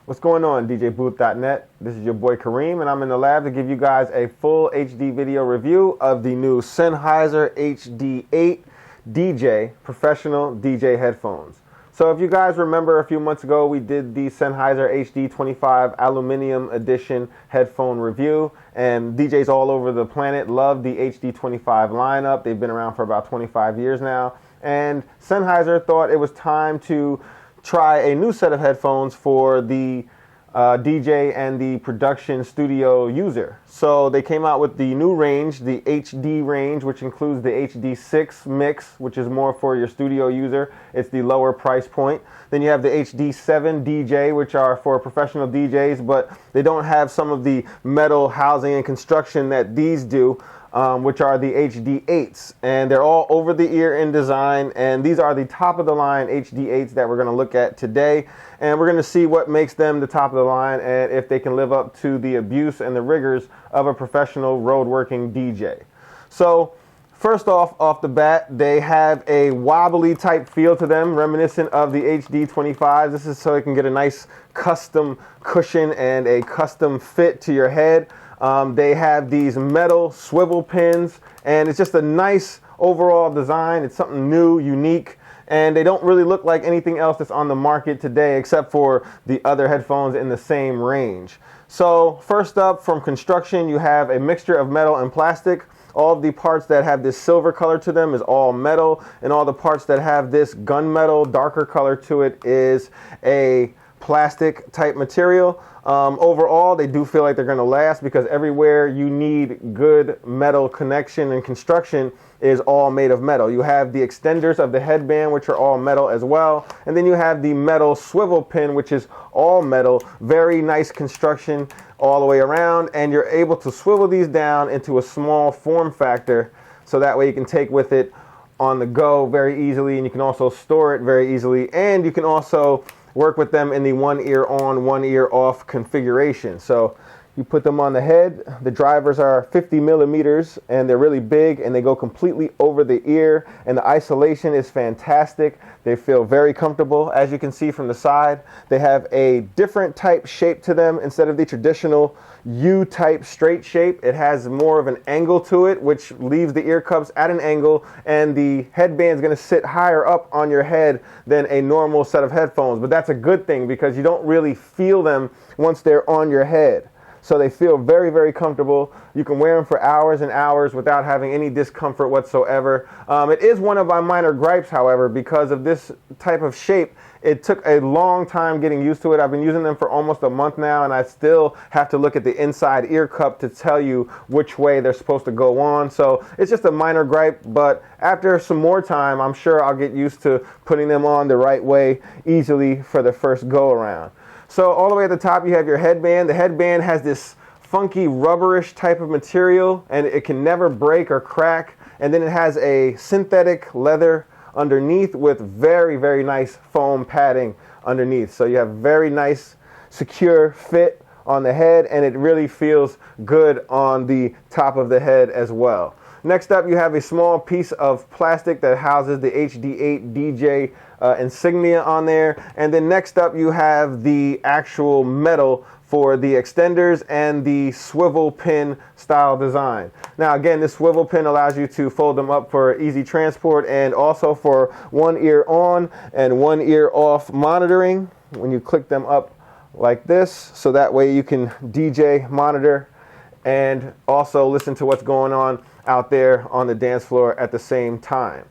What's going on, DJBooth.net? This is your boy Kareem, and I'm in the lab to give you guys a full HD video review of the new Sennheiser HD8 DJ professional DJ headphones. So if you guys remember, a few months ago we did the Sennheiser HD25 aluminum edition headphone review, and DJs all over the planet love the HD25 lineup. They've been around for about 25 years now, and Sennheiser thought it was time to try a new set of headphones for the DJ and the production studio user. So they came out with the new range, the HD range, which includes the HD6 mix, which is more for your studio user. It's the lower price point. Then you have the HD7 DJ, which are for professional DJs, but they don't have some of the metal housing and construction that these do. Which are the HD8s, and they're all over the ear in design, and these are the top of the line HD8s that we're going to look at today, and we're going to see what makes them the top of the line and if they can live up to the abuse and the rigors of a professional road working DJ. So first off the bat, they have a wobbly type feel to them, reminiscent of the HD25s. This is so it can get a nice custom cushion and a custom fit to your head. They have these metal swivel pins, and it's just a nice overall design. It's something new, unique, and they don't really look like anything else that's on the market today except for the other headphones in the same range. So first up, from construction, you have a mixture of metal and plastic. All of the parts that have this silver color to them is all metal, and all the parts that have this gunmetal darker color to it is a plastic type material. Overall, they do feel like they're going to last because everywhere you need good metal connection and construction is all made of metal. You have the extenders of the headband, which are all metal as well. And then you have the metal swivel pin, which is all metal. Very nice construction all the way around. And you're able to swivel these down into a small form factor, so that way you can take with it on the go very easily. And you can also store it very easily. And you can also work with them in the one ear on, one ear off configuration. So you put them on the head. The drivers are 50 millimeters, and they're really big, and they go completely over the ear, and the isolation is fantastic. They feel very comfortable. As you can see from the side, they have a different type shape to them. Instead of the traditional U-type straight shape, it has more of an angle to it, which leaves the ear cups at an angle, and the headband is going to sit higher up on your head than a normal set of headphones. But that's a good thing because you don't really feel them once they're on your head. So they feel very, very comfortable. You can wear them for hours and hours without having any discomfort whatsoever. It is one of my minor gripes, however, because of this type of shape. It took a long time getting used to it. I've been using them for almost a month now, and I still have to look at the inside ear cup to tell you which way they're supposed to go on. So it's just a minor gripe, but after some more time, I'm sure I'll get used to putting them on the right way easily for the first go around. So all the way at the top, you have your headband. The headband has this funky rubberish type of material, and it can never break or crack. And then it has a synthetic leather underneath with very, very nice foam padding underneath. So you have very nice, secure fit on the head, and it really feels good on the top of the head as well. Next up, you have a small piece of plastic that houses the HD8 DJ insignia on there. And then next up, you have the actual metal for the extenders and the swivel pin style design. Now again, this swivel pin allows you to fold them up for easy transport, and also for one ear on and one ear off monitoring when you click them up like this, so that way you can DJ, monitor, and also listen to what's going on out there on the dance floor at the same time.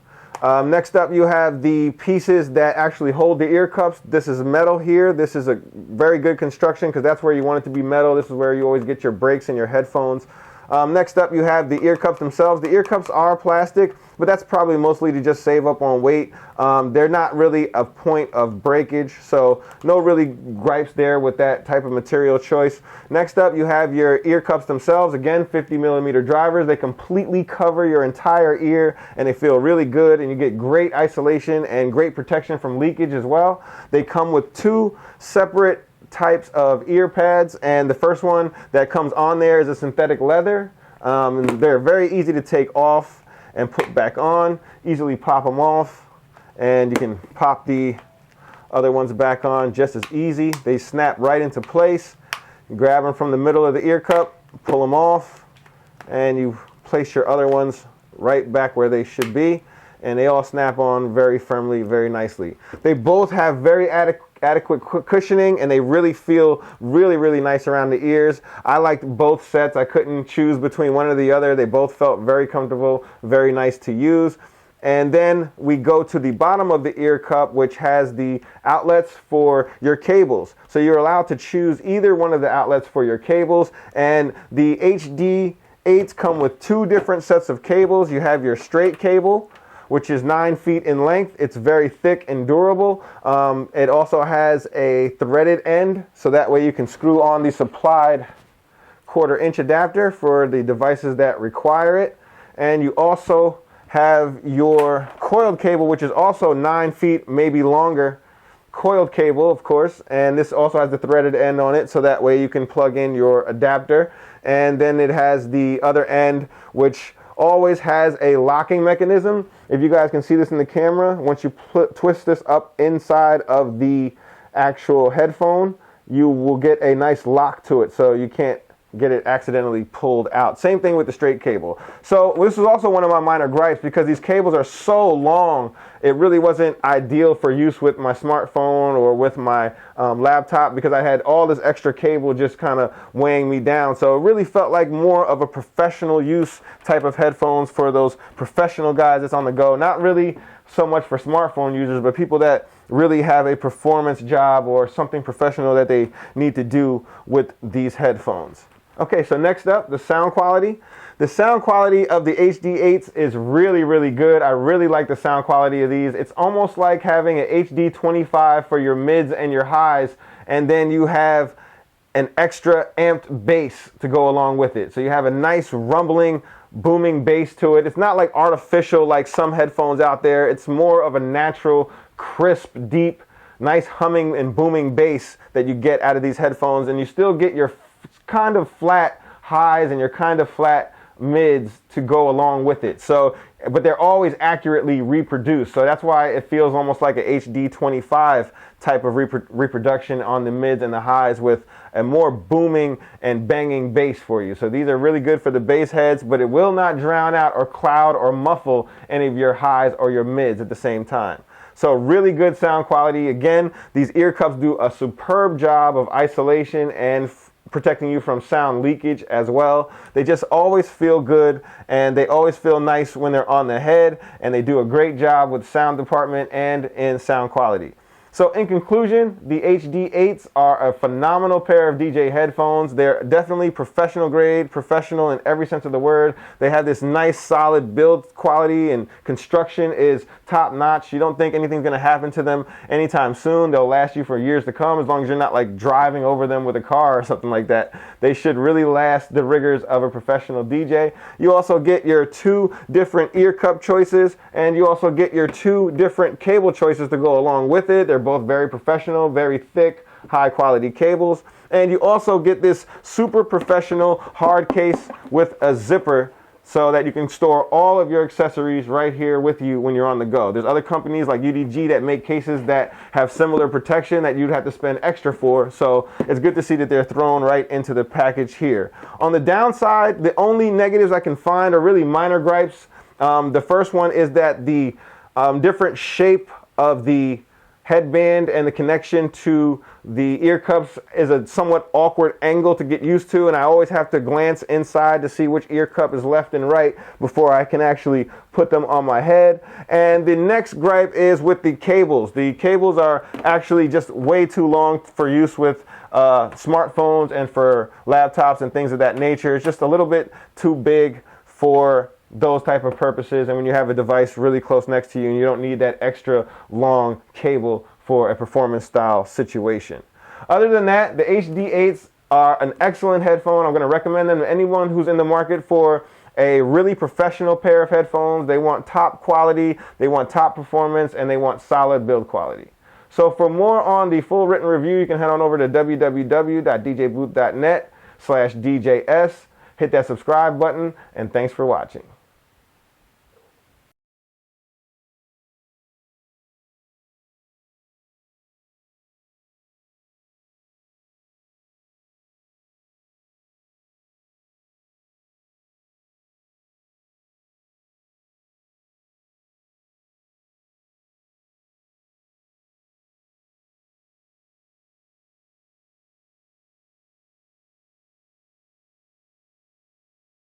Next up, you have the pieces that actually hold the ear cups. This is metal here. This is a very good construction because that's where you want it to be metal. This is where you always get your breaks in your headphones. Next up, you have the ear cups themselves. The ear cups are plastic, but that's probably mostly to just save up on weight. They're not really a point of breakage, so no really gripes there with that type of material choice. Next up, you have your ear cups themselves. Again, 50 millimeter drivers. They completely cover your entire ear, and they feel really good, and you get great isolation and great protection from leakage as well. They come with two separate types of ear pads, and the first one that comes on there is a synthetic leather. They're very easy to take off and put back on. Easily pop them off, and you can pop the other ones back on just as easy. They snap right into place. You grab them from the middle of the ear cup, pull them off, and you place your other ones right back where they should be, and they all snap on very firmly, very nicely. They both have very adequate cushioning, and they really feel really nice around the ears. I liked both sets. I couldn't choose between one or the other. They both felt very comfortable, very nice to use. And then we go to the bottom of the ear cup, which has the outlets for your cables. So you're allowed to choose either one of the outlets for your cables, and the HD8s come with two different sets of cables. You have your straight cable, which is 9 feet in length. It's very thick and durable. It also has a threaded end, so that way you can screw on the supplied 1/4-inch adapter for the devices that require it. And you also have your coiled cable, which is also 9 feet, maybe longer. Coiled cable, of course, and this also has the threaded end on it, so that way you can plug in your adapter. And then it has the other end, which always has a locking mechanism. If you guys can see this in the camera, once you twist this up inside of the actual headphone, you will get a nice lock to it, so you can't get it accidentally pulled out. Same thing with the straight cable. So this is also one of my minor gripes, because these cables are so long, it really wasn't ideal for use with my smartphone or with my laptop, because I had all this extra cable just kind of weighing me down. So it really felt like more of a professional use type of headphones for those professional guys that's on the go. Not really so much for smartphone users, but people that really have a performance job or something professional that they need to do with these headphones. Okay, so next up, the sound quality. The sound quality of the HD8s is really good. I really like the sound quality of these. It's almost like having an HD25 for your mids and your highs, and then you have an extra amped bass to go along with it. So you have a nice rumbling, booming bass to it. It's not like artificial like some headphones out there. It's more of a natural, crisp, deep, nice humming and booming bass that you get out of these headphones, and you still get your kind of flat highs and your kind of flat mids to go along with it. So, but they're always accurately reproduced. So that's why it feels almost like a HD25 type of reproduction on the mids and the highs, with a more booming and banging bass for you. So these are really good for the bass heads, but it will not drown out or cloud or muffle any of your highs or your mids at the same time. So really good sound quality. Again, these ear cups do a superb job of isolation and protecting you from sound leakage as well. They just always feel good, and they always feel nice when they're on the head, and they do a great job with sound department and in sound quality. So in conclusion, the HD8s are a phenomenal pair of DJ headphones. They're definitely professional grade, professional in every sense of the word. They have this nice solid build quality, and construction is top notch. You don't think anything's gonna happen to them anytime soon. They'll last you for years to come, as long as you're not like driving over them with a car or something like that. They should really last the rigors of a professional DJ. You also get your 2 different ear cup choices, and you also get your 2 different cable choices to go along with it. They're both very professional, very thick, high quality cables. And you also get this super professional hard case with a zipper, so that you can store all of your accessories right here with you when you're on the go. There's other companies like UDG that make cases that have similar protection that you'd have to spend extra for. So it's good to see that they're thrown right into the package here. On the downside, the only negatives I can find are really minor gripes. The first one is that the different shape of the headband and the connection to the ear cups is a somewhat awkward angle to get used to, and I always have to glance inside to see which ear cup is left and right before I can actually put them on my head. And the next gripe is with the cables. The cables are actually just way too long for use with smartphones and for laptops and things of that nature. It's just a little bit too big for those type of purposes, and when you have a device really close next to you and you don't need that extra long cable for a performance style situation. Other than that, the HD8s are an excellent headphone. I'm going to recommend them to anyone who's in the market for a really professional pair of headphones. They want top quality, they want top performance, and they want solid build quality. So for more on the full written review, you can head on over to www.djbooth.net/DJS. Hit that subscribe button, and thanks for watching.